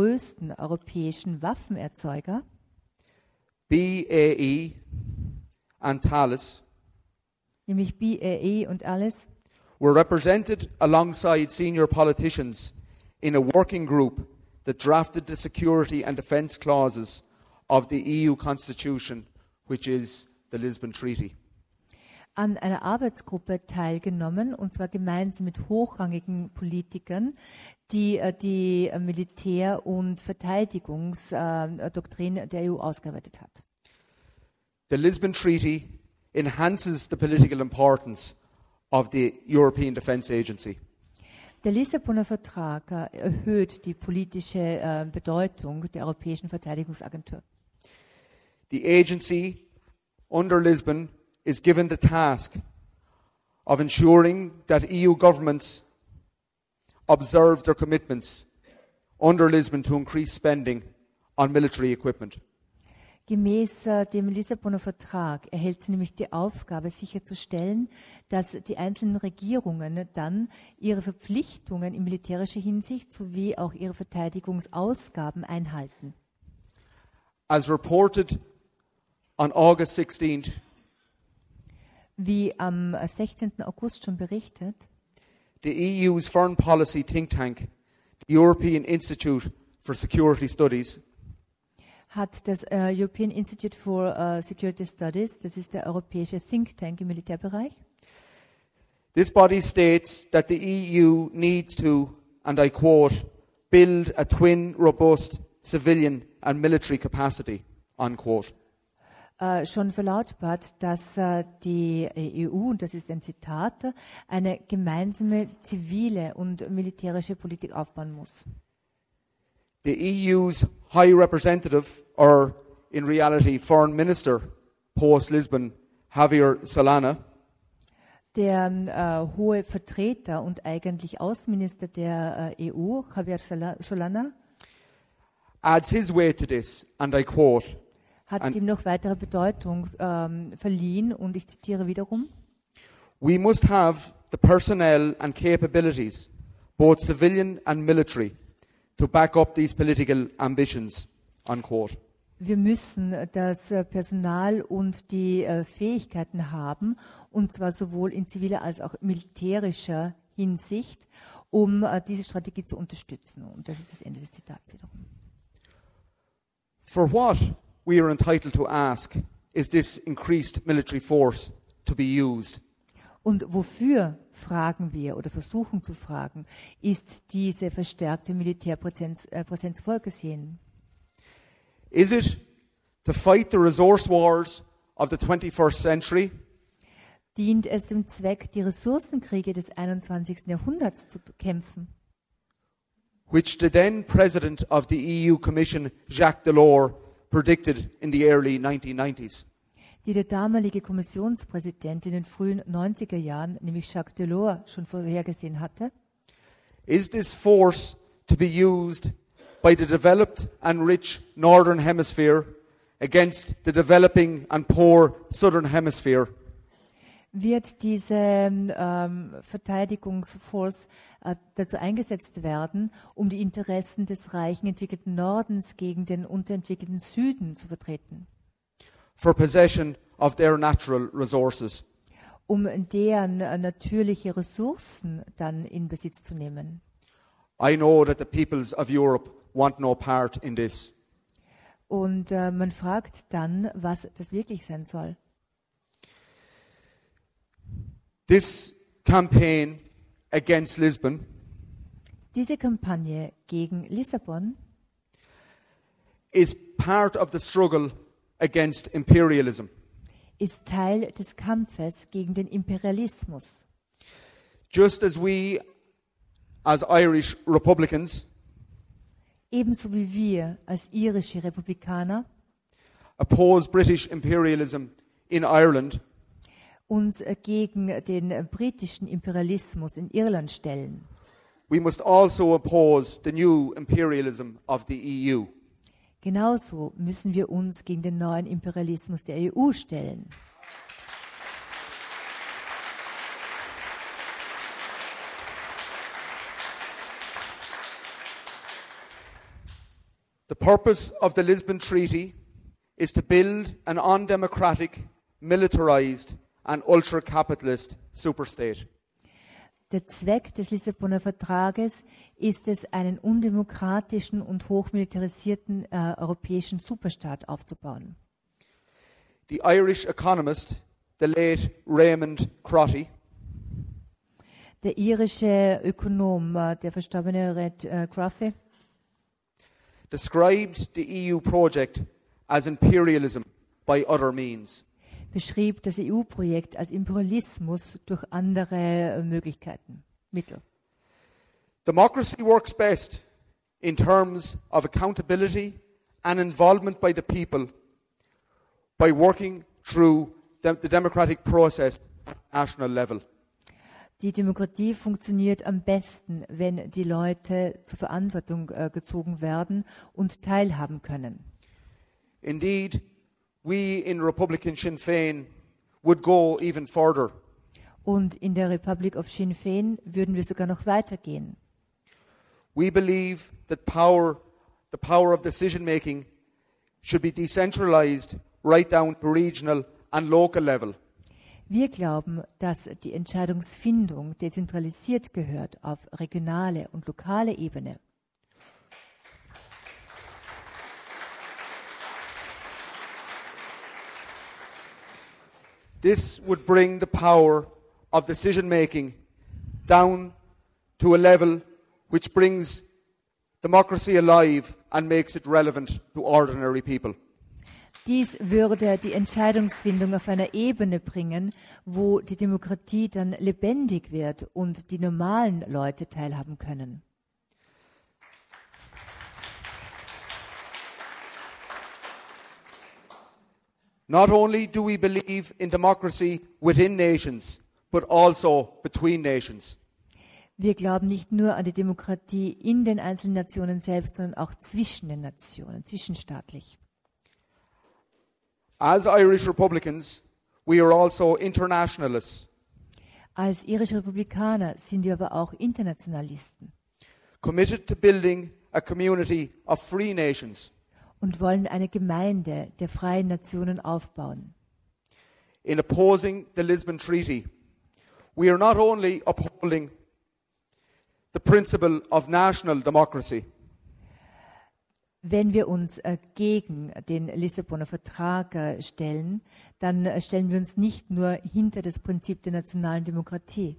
größten europäischen Waffenerzeuger, BAE and Thales, nämlich BAE und alles, were represented alongside senior politicians in a working group that drafted the security and defence clauses of the EU Constitution, which is the Lisbon Treaty. an einer Arbeitsgruppe teilgenommen, und zwar gemeinsam mit hochrangigen Politikern, die die Militär- und Verteidigungsdoktrin der EU ausgearbeitet hat. The Lisbon Treaty enhances the political importance of the European Defence Agency. Der Lissabonner Vertrag erhöht die politische Bedeutung der Europäischen Verteidigungsagentur. The agency under Lisbon is given the task of ensuring that EU governments observe their commitments under Lisbon to increase spending on military equipment. Gemäß dem Lissabonner Vertrag erhält sie nämlich die Aufgabe, sicherzustellen, dass die einzelnen Regierungen dann ihre Verpflichtungen in militärischer Hinsicht sowie auch ihre Verteidigungsausgaben einhalten. As reported on August 16th, Wie am 16. August schon berichtet, the EU's foreign policy think tank, the European Institute for Security Studies, hat das European Institute for Security Studies, das ist der europäische Think Tank im Militärbereich, this body states that the EU needs to, and I quote, build a twin robust civilian and military capacity, unquote. schon verlautbart, dass die EU, und das ist ein Zitat, eine gemeinsame zivile und militärische Politik aufbauen muss. The EU's High Representative, or in reality Foreign Minister, post-Lisbon, Javier Solana, Der hohe Vertreter und eigentlich Außenminister der EU, Javier Solana, adds his weight to this, and I quote, hat ihm noch weitere Bedeutung verliehen, und ich zitiere wiederum: "We must have the personnel and capabilities, both civilian and military, to back up these political ambitions," unquote. Wir müssen das Personal und die Fähigkeiten haben, und zwar sowohl in ziviler als auch militärischer Hinsicht, um diese Strategie zu unterstützen. Und das ist das Ende des Zitats wiederum. For what, we are entitled to ask, is this increased military force to be used? Und wofür, fragen wir oder versuchen zu fragen, ist diese verstärkte Militärpräsenz vorgesehen? Is it to fight the resource wars of the 21st century? Dient es dem Zweck, die Ressourcenkriege des 21. Jahrhunderts zu bekämpfen, Which the then president of the EU Commission, Jacques Delors, predicted in the early 1990s? die der damalige Kommissionspräsident in den frühen 90er Jahren, nämlich Jacques Delors, schon vorhergesehen hatte? Is this force to be used by the developed and rich Northern Hemisphere against the developing and poor Southern Hemisphere? Wird diese Verteidigungsforce dazu eingesetzt werden, um die Interessen des reichen entwickelten Nordens gegen den unterentwickelten Süden zu vertreten, For possession of their natural resources? um deren natürliche Ressourcen dann in Besitz zu nehmen? I know that the peoples of Europe want no part in this. Und man fragt dann, was das wirklich sein soll. This campaign against Lisbon Diese Kampagne gegen Lissabon is part of the struggle against imperialism. ist Teil des Kampfes gegen den Imperialismus. Just as we, as Irish Republicans, Ebenso wie wir als irische Republikaner oppose British imperialism in Ireland, uns gegen den britischen Imperialismus in Irland stellen, we must also oppose the new imperialism of the EU. genauso müssen wir uns gegen den neuen Imperialismus der EU stellen. The purpose of the Lisbon Treaty is to build an undemocratic, militarized and ultra-capitalist superstate. Der Zweck des Lissabonner Vertrages ist es, einen undemokratischen und hochmilitarisierten europäischen Superstaat aufzubauen. The Irish economist, the late Raymond Crotty, Der irische Ökonom, der verstorbene Red Crotty, described the EU project as imperialism by other means. beschrieb das EU-Projekt als Imperialismus durch andere Möglichkeiten, Mittel. Democracy works best in terms of accountability and involvement by the people by working through the democratic process at national level. Die Demokratie funktioniert am besten, wenn die Leute zur Verantwortung gezogen werden und teilhaben können. Indeed, we in Republican Sinn Féin would go even further. Und in der Republic of Sinn Féin würden wir sogar noch weitergehen. We believe that the power of decision making should be decentralized right down to regional and local level. Wir glauben, dass die Entscheidungsfindung dezentralisiert gehört auf regionale und lokale Ebene. This would bring the power of decision making down to a level which brings democracy alive and makes it relevant to ordinary people. Dies würde die Entscheidungsfindung auf einer Ebene bringen, wo die Demokratie dann lebendig wird und die normalen Leute teilhaben können. Not only do we believe in democracy within nations, but also between nations. Wir glauben nicht nur an die Demokratie in den einzelnen Nationen selbst, sondern auch zwischen den Nationen, zwischenstaatlich. As Irish Republicans, we are also internationalists, Als irische Republikaner sind wir aber auch Internationalisten committed to building a community of free nations. und wollen eine Gemeinde der freien Nationen aufbauen. In opposing the Lisbon Treaty, we are not only upholding the principle of national democracy, Wenn wir uns gegen den Lissabonner Vertrag stellen, dann stellen wir uns nicht nur hinter das Prinzip der nationalen Demokratie,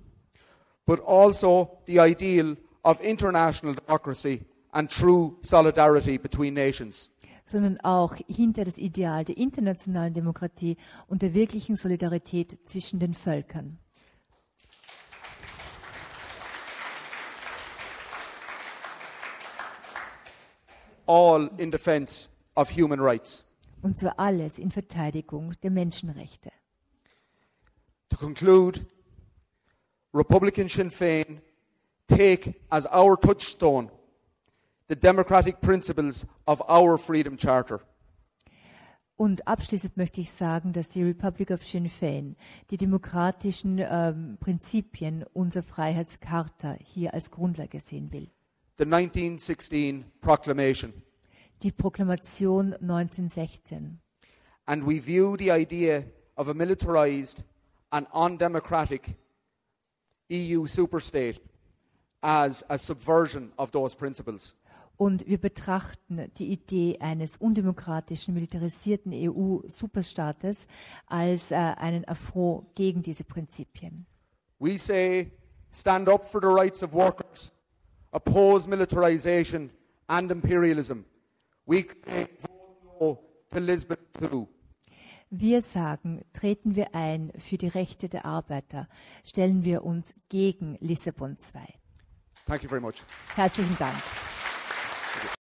but also the ideal of international democracy and true solidarity between nations. sondern auch hinter das Ideal der internationalen Demokratie und der wirklichen Solidarität zwischen den Völkern. All in defense of human rights. Und zwar alles in Verteidigung der Menschenrechte. To conclude, Republican Sinn Féin take as our touchstone the democratic principles of our Freedom Charter. Und abschließend möchte ich sagen, dass die Republic of Sinn Féin die demokratischen Prinzipien unserer Freiheitscharta hier als Grundlage sehen will. The 1916 Proclamation. Die Proklamation 1916. And we view the idea of a militarized and undemocratic EU superstate as a subversion of those principles. Und wir betrachten die Idee eines undemokratischen, militarisierten EU-Superstaates als einen Affront gegen diese Prinzipien. We say, stand up for the rights of workers, oppose militarization and imperialism. We say, vote no to Lisbon II. Wir sagen, treten wir ein für die Rechte der Arbeiter, stellen wir uns gegen Lissabon II. Thank you very much. Herzlichen Dank.